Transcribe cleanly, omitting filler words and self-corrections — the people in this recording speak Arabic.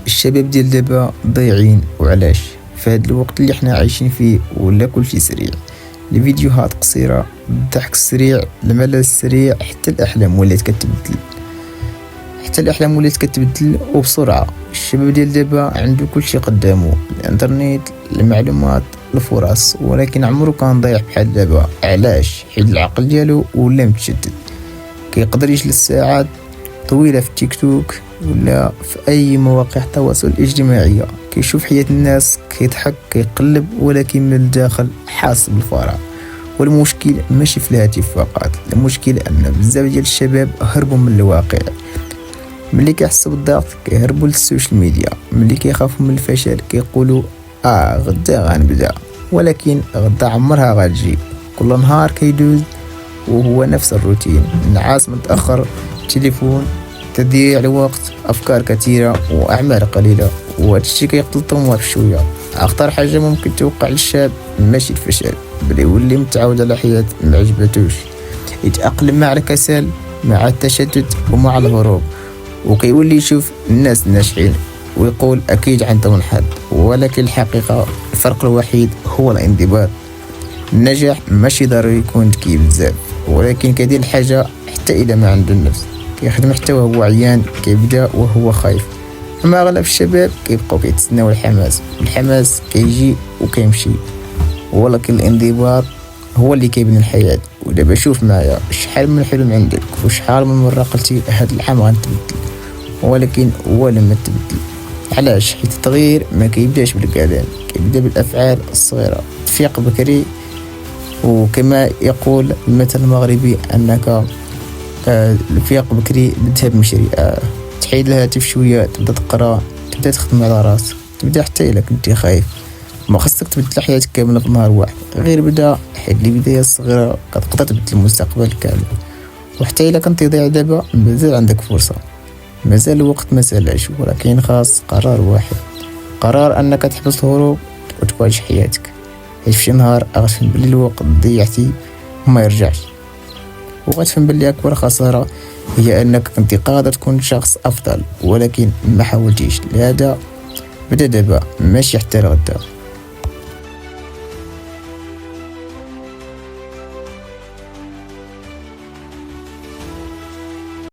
الشباب ديال دابا ضايعين، وعلاش؟ في هذا الوقت اللي حنا عايشين فيه ولا كلشي سريع، الفيديوهات قصيرة، الضحك السريع، الملل السريع، حتى الأحلام ولات كتبدل وبسرعة. الشباب ديال دابا عنده كلشي قدامه، الانترنت، المعلومات، الفرص، ولكن عمرو كان ضايع بحال دابا. علاش؟ حيت العقل ديالو ولا متشتت، كيقدر يجلس ساعات طويلة في التيك توك ولا في أي مواقع التواصل الاجتماعي، كيشوف حياة الناس، كيضحك، كيقلب، ولكن من الداخل حاس بالفراغ. والمشكل ماشي في الهاتف فقط، المشكل أن بزاف ديال الشباب هربوا من الواقع. ملي كيحسوا بالضغط كيهربوا للسوشيال ميديا، ملي كيخافوا من الفشل كيقولوا غدا غنبدا، ولكن غدا عمرها غتجي. كل نهار كيدوز وهو نفس الروتين، نعاس متأخر، تليفون، تضييع الوقت، أفكار كثيرة وأعمال قليلة، وهادشي كيقتل الطموح بشوية. أخطر حاجة ممكن توقع للشاب ماشي الفشل، بل يولي متعود على حياة معجبتوش، يتأقلم مع الكسل، مع التشتت ومع الهروب، وكيولي يشوف الناس الناجحين ويقول أكيد عندهم الحظ. ولكن الحقيقة الفرق الوحيد هو الانضباط. النجاح ماشي ضروري يكون ذكي بزاف، ولكن كيدير الحاجة حتى إذا ما عنده النفس، كيخدم حتى وهو عيان، كيبدا وهو خايف. أما أغلب الشباب كيبقاو كيتسناو الحماس، والحماس كيجي وكيمشي، ولكن الانضباط هو اللي كيبني الحياة. ودابا شوف معايا شحال من حلم عندك وشحال من مرة قلتي هاد العام غنتبدل، ولكن هو لما تبدل. علاش؟ حيت التغيير ما كيبداش بالكلام، كيبدا بالافعال الصغيره. تفيق بكري، وكما يقول المثل المغربي انك الفياق بكري بالذهب مشري. تحيد الهاتف شويه، تبدا تقرا، تبدا تخدم على راسك، تبدا حتى الا كنتي خايف. ما خصك تبدل حياتك كامله في نهار واحد، غير بدا، حيت البدايه الصغيره كتقدر تبدل المستقبل كامل. وحتى الا كنتي ضايع دابا مازال عندك فرصه، مازال الوقت ما سالاش، ولكن خاص قرار واحد، قرار انك تحبس الهروب وتواجه حياتك. حيت في شي نهار غتفهم بلي الوقت ضيعتي وما يرجعش، وغتفهم بلي اكبر خسارة هي انك كنت قادر تكون شخص افضل ولكن ما حاولتيش. لهذا بدا دابا، ماشي حتى لغدا.